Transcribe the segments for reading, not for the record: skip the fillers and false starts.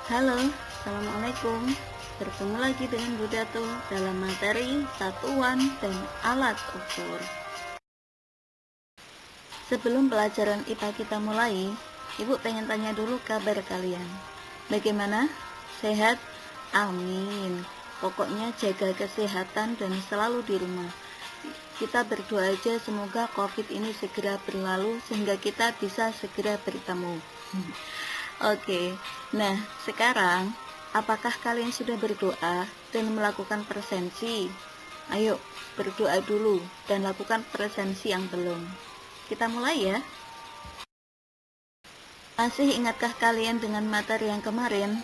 Halo, Assalamualaikum. Bertemu lagi dengan Bu Datu dalam materi satuan dan alat ukur. Sebelum pelajaran IPA kita mulai, Ibu pengen tanya dulu kabar kalian. Bagaimana? Sehat? Amin. Pokoknya jaga kesehatan dan selalu di rumah. Kita berdoa aja semoga COVID ini segera berlalu sehingga kita bisa segera bertemu. Oke, nah sekarang apakah kalian sudah berdoa dan melakukan presensi? Ayo berdoa dulu dan lakukan presensi yang belum. Kita mulai ya. Masih ingatkah kalian dengan materi yang kemarin?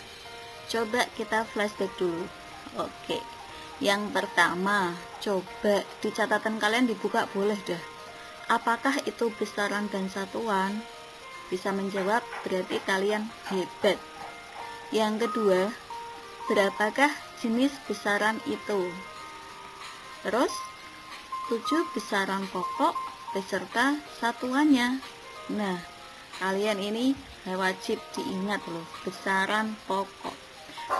Coba kita flashback dulu. Oke, yang pertama, coba di catatan kalian dibuka boleh dah. Apakah itu besaran dan satuan? Bisa menjawab, berarti kalian hebat. Yang kedua, berapakah jenis besaran itu? Terus, 7 besaran pokok beserta satuannya. Nah, kalian ini wajib diingat loh, besaran pokok.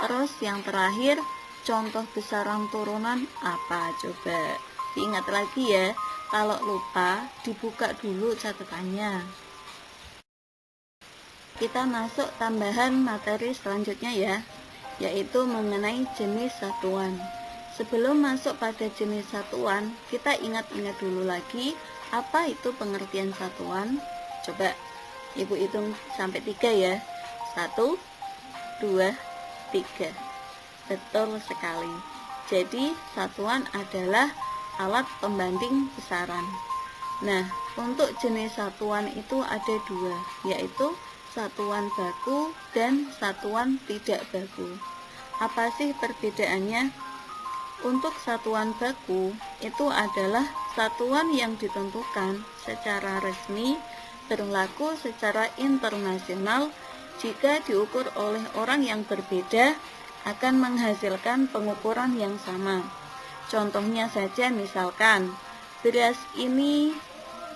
Terus yang terakhir, contoh besaran turunan apa coba? Diingat lagi ya, kalau lupa dibuka dulu catatannya. Kita masuk tambahan materi selanjutnya ya, yaitu mengenai jenis satuan. Sebelum masuk pada jenis satuan, kita ingat-ingat dulu lagi apa itu pengertian satuan. Coba Ibu hitung sampai 3 ya. 1, 2, 3. Betul sekali. Jadi satuan adalah alat pembanding besaran. Nah, untuk jenis satuan itu ada 2, yaitu satuan baku dan satuan tidak baku. Apa sih perbedaannya? Untuk satuan baku itu adalah satuan yang ditentukan secara resmi, berlaku secara internasional, jika diukur oleh orang yang berbeda akan menghasilkan pengukuran yang sama. Contohnya saja misalkan beras ini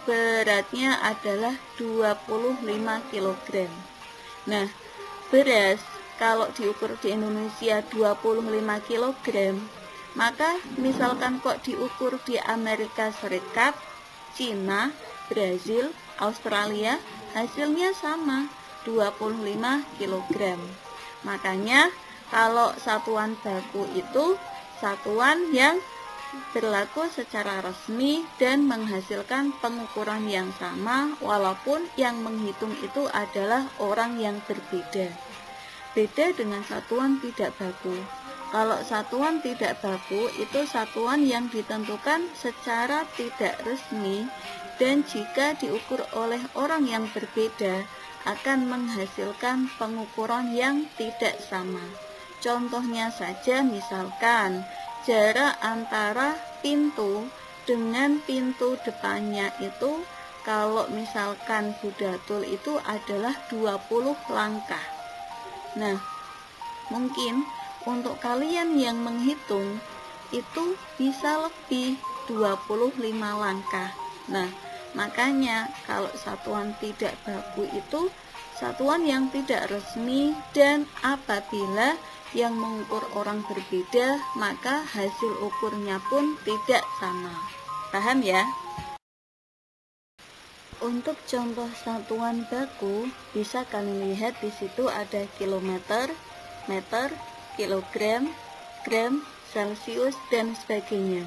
beratnya adalah 25 kg. Nah, beras kalau diukur di Indonesia 25 kg, maka misalkan kok diukur di Amerika Serikat, Cina, Brazil, Australia, hasilnya sama, 25 kg. Makanya kalau satuan baku itu satuan yang berlaku secara resmi dan menghasilkan pengukuran yang sama, walaupun yang menghitung itu adalah orang yang berbeda. Beda dengan satuan tidak baku. Kalau satuan tidak baku itu satuan yang ditentukan secara tidak resmi dan jika diukur oleh orang yang berbeda akan menghasilkan pengukuran yang tidak sama. Contohnya saja misalkan jarak antara pintu dengan pintu depannya itu kalau misalkan Budatul itu adalah 20 langkah. Nah, mungkin untuk kalian yang menghitung itu bisa lebih 25 langkah. Nah, makanya kalau satuan tidak baku itu satuan yang tidak resmi dan apabila yang mengukur orang berbeda, maka hasil ukurnya pun tidak sama. Paham ya? Untuk contoh satuan baku, bisa kalian lihat di situ ada kilometer, meter, kilogram, gram, celcius, dan sebagainya.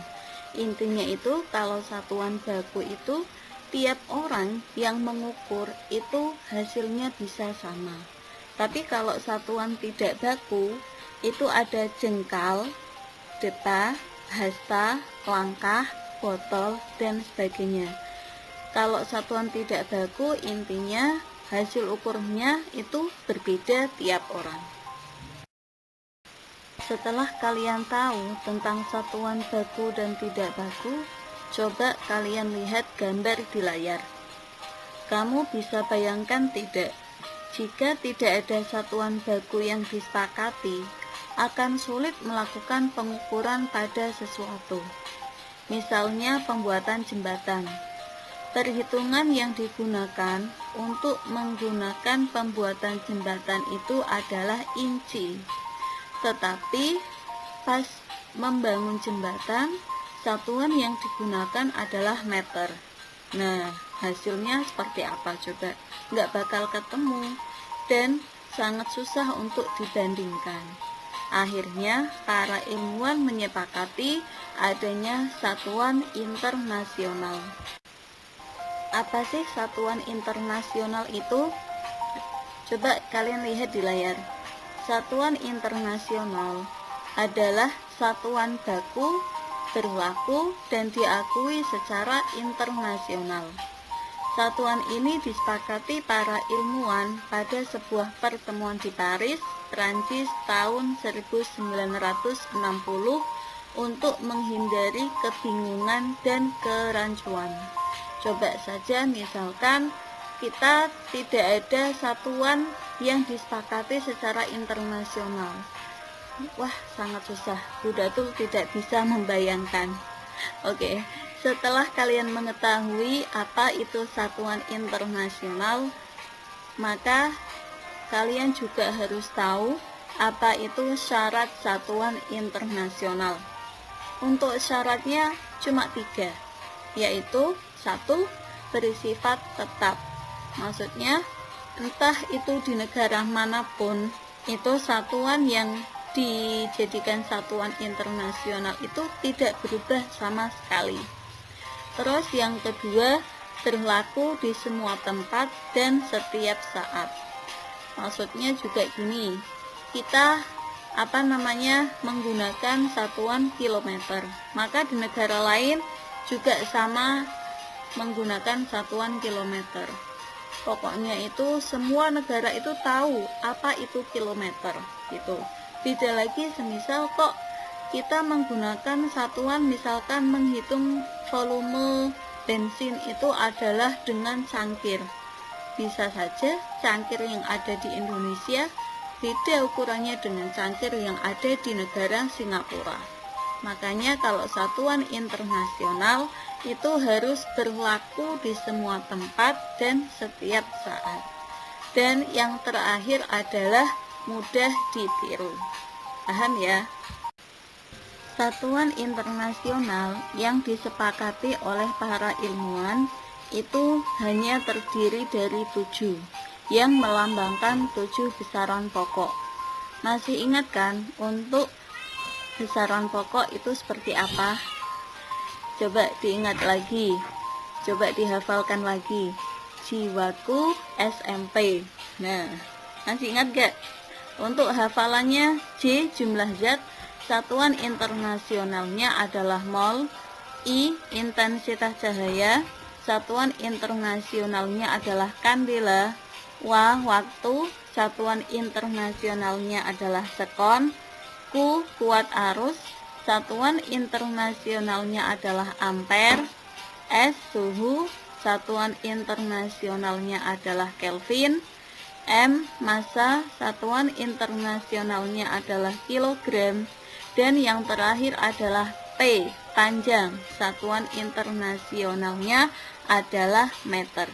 Intinya itu kalau satuan baku itu tiap orang yang mengukur itu hasilnya bisa sama. Tapi kalau satuan tidak baku itu ada jengkal, deta, hasta, langkah, botol, dan sebagainya. Kalau satuan tidak baku intinya hasil ukurnya itu berbeda tiap orang. Setelah kalian tahu tentang satuan baku dan tidak baku, coba kalian lihat gambar di layar. Kamu bisa bayangkan tidak? Jika tidak ada satuan baku yang disepakati, akan sulit melakukan pengukuran pada sesuatu. Misalnya pembuatan jembatan. Perhitungan yang digunakan untuk menggunakan pembuatan jembatan itu adalah inci. Tetapi pas membangun jembatan, satuan yang digunakan adalah meter. Nah, hasilnya seperti apa coba? Nggak bakal ketemu dan sangat susah untuk dibandingkan. Akhirnya, para ilmuwan menyepakati adanya satuan internasional. Apa sih satuan internasional itu? Coba kalian lihat di layar. Satuan internasional adalah satuan baku, berlaku, dan diakui secara internasional. Satuan ini disepakati para ilmuwan pada sebuah pertemuan di Paris, Prancis tahun 1960 untuk menghindari kebingungan dan kerancuan. Coba saja misalkan kita tidak ada satuan yang disepakati secara internasional. Wah, sangat susah. Budatul tidak bisa membayangkan. Oke, setelah kalian mengetahui apa itu satuan internasional, maka kalian juga harus tahu apa itu syarat satuan internasional. Untuk syaratnya cuma 3, yaitu 1. Bersifat tetap. Maksudnya, entah itu di negara manapun, itu satuan yang dijadikan satuan internasional itu tidak berubah sama sekali. Terus yang kedua, berlaku di semua tempat dan setiap saat. Maksudnya juga gini, kita menggunakan satuan kilometer, maka di negara lain juga sama menggunakan satuan kilometer. Pokoknya itu semua negara itu tahu apa itu kilometer gitu. Beda lagi semisal kok kita menggunakan satuan misalkan menghitung volume bensin itu adalah dengan cangkir. Bisa saja cangkir yang ada di Indonesia beda ukurannya dengan cangkir yang ada di negara Singapura. Makanya kalau satuan internasional itu harus berlaku di semua tempat dan setiap saat. Dan yang terakhir adalah mudah ditiru. Paham ya? Satuan internasional yang disepakati oleh para ilmuwan itu hanya terdiri dari 7 yang melambangkan 7 besaran pokok. Masih ingat kan untuk besaran pokok itu seperti apa? Coba diingat lagi, coba dihafalkan lagi. Jiwaku SMP. Nah, masih ingat gak? Untuk hafalannya, J jumlah zat, satuan internasionalnya adalah mol. I intensitas cahaya, satuan internasionalnya adalah kandela. W waktu, satuan internasionalnya adalah sekon. Q kuat arus, satuan internasionalnya adalah ampere. S suhu, satuan internasionalnya adalah Kelvin. M massa, satuan internasionalnya adalah kilogram. Dan yang terakhir adalah P panjang, satuan internasionalnya adalah meter.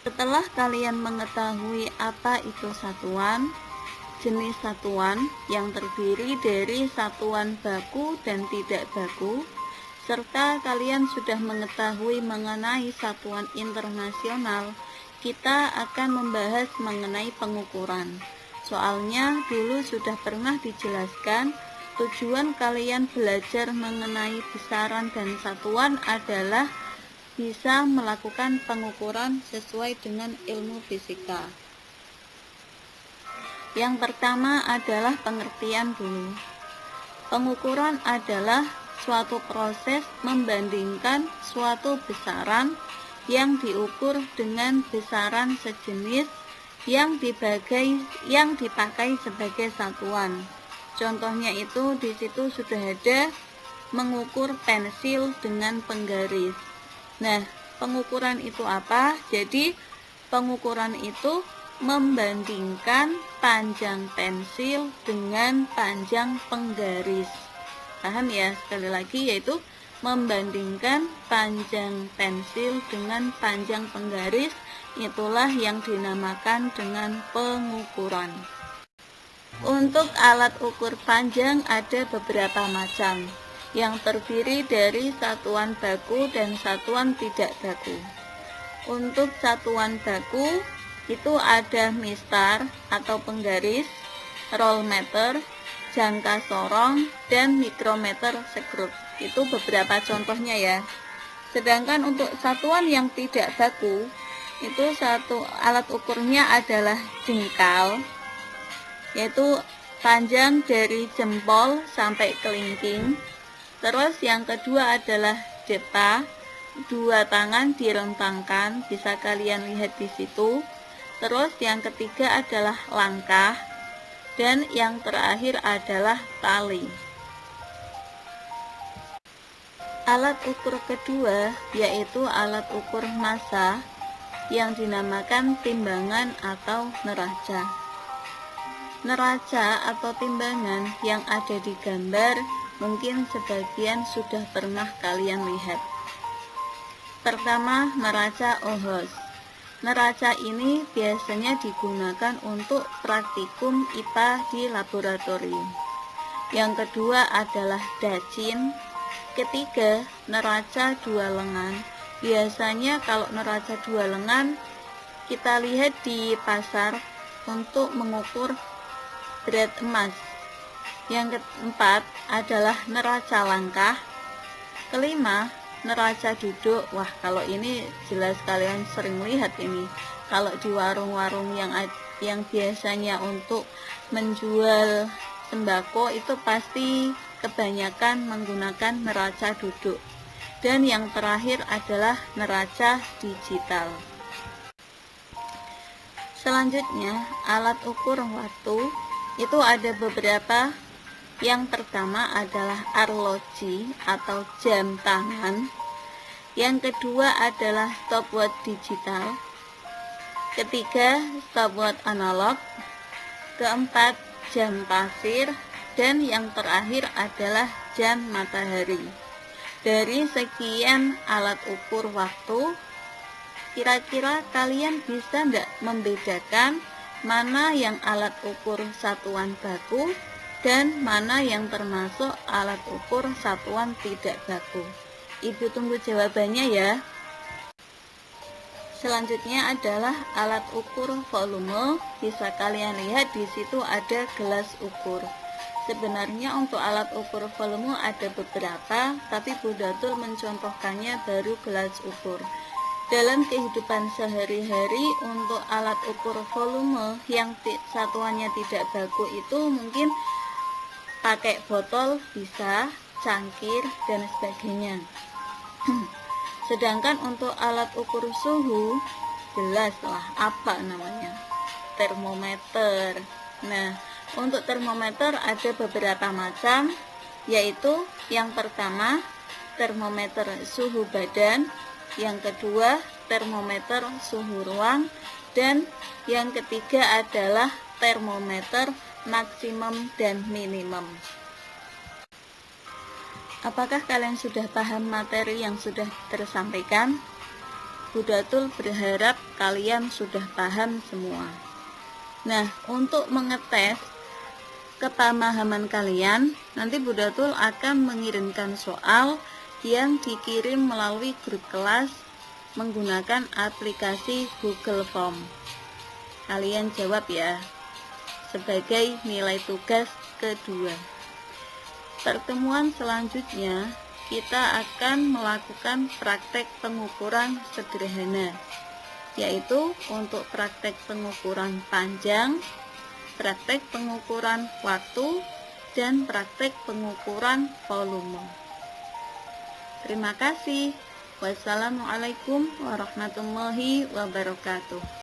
Setelah kalian mengetahui apa itu satuan, jenis satuan yang terdiri dari satuan baku dan tidak baku, serta kalian sudah mengetahui mengenai satuan internasional, kita akan membahas mengenai pengukuran. Soalnya dulu sudah pernah dijelaskan, tujuan kalian belajar mengenai besaran dan satuan adalah bisa melakukan pengukuran sesuai dengan ilmu fisika. Yang pertama adalah pengertian dulu. Pengukuran adalah suatu proses membandingkan suatu besaran yang diukur dengan besaran sejenis yang dipakai sebagai satuan. Contohnya itu di situ sudah ada mengukur pensil dengan penggaris. Nah, pengukuran itu apa? Jadi pengukuran itu membandingkan panjang pensil dengan panjang penggaris. Paham ya? Sekali lagi, yaitu membandingkan panjang pensil dengan panjang penggaris, itulah yang dinamakan dengan pengukuran. Untuk alat ukur panjang ada beberapa macam, yang terdiri dari satuan baku dan satuan tidak baku. Untuk satuan baku itu ada mistar atau penggaris, roll meter, jangka sorong, dan mikrometer sekrup. Itu beberapa contohnya ya. Sedangkan untuk satuan yang tidak baku, itu satu alat ukurnya adalah jengkal, yaitu panjang dari jempol sampai kelingking. Terus yang kedua adalah depa, dua tangan direntangkan, bisa kalian lihat di situ. Terus yang ketiga adalah langkah, dan yang terakhir adalah tali. Alat ukur kedua yaitu alat ukur massa yang dinamakan timbangan atau neraca. Neraca atau timbangan yang ada di gambar mungkin sebagian sudah pernah kalian lihat. Pertama, neraca Ohs. Neraca ini biasanya digunakan untuk praktikum IPA di laboratorium. Yang kedua adalah dacin. Ketiga, neraca dua lengan. Biasanya kalau neraca dua lengan kita lihat di pasar untuk mengukur berat emas. Yang keempat adalah neraca langkah. Kelima, neraca duduk. Wah, kalau ini jelas kalian sering lihat ini. Kalau di warung-warung yang biasanya untuk menjual sembako itu pasti kebanyakan menggunakan neraca duduk. Dan yang terakhir adalah neraca digital. Selanjutnya, alat ukur waktu itu ada beberapa. Yang pertama adalah arloji atau jam tangan. Yang kedua adalah stopwatch digital. Ketiga, stopwatch analog. Keempat, jam pasir. Dan yang terakhir adalah jam matahari. Dari sekian alat ukur waktu, kira-kira kalian bisa enggak membedakan mana yang alat ukur satuan baku dan mana yang termasuk alat ukur satuan tidak baku? Ibu tunggu jawabannya ya. Selanjutnya adalah alat ukur volume. Bisa kalian lihat di situ ada gelas ukur. Sebenarnya untuk alat ukur volume ada beberapa, tapi Bu Datul mencontohkannya baru gelas ukur. Dalam kehidupan sehari-hari untuk alat ukur volume yang satuannya tidak baku itu mungkin pakai botol bisa, cangkir, dan sebagainya. Sedangkan untuk alat ukur suhu, jelas lah apa namanya, termometer. Nah, untuk termometer ada beberapa macam, yaitu yang pertama termometer suhu badan, yang kedua termometer suhu ruang, dan yang ketiga adalah termometer maksimum dan minimum. Apakah kalian sudah paham materi yang sudah tersampaikan? Bu Datul berharap kalian sudah paham semua. Nah, untuk mengetes kepemahaman kalian, nanti Bu Datul akan mengirimkan soal yang dikirim melalui grup kelas menggunakan aplikasi Google Form. Kalian jawab ya, sebagai nilai tugas kedua. Pertemuan selanjutnya kita akan melakukan praktek pengukuran sederhana, yaitu untuk praktek pengukuran panjang, praktek pengukuran waktu, dan praktek pengukuran volume. Terima kasih. Wassalamualaikum warahmatullahi wabarakatuh.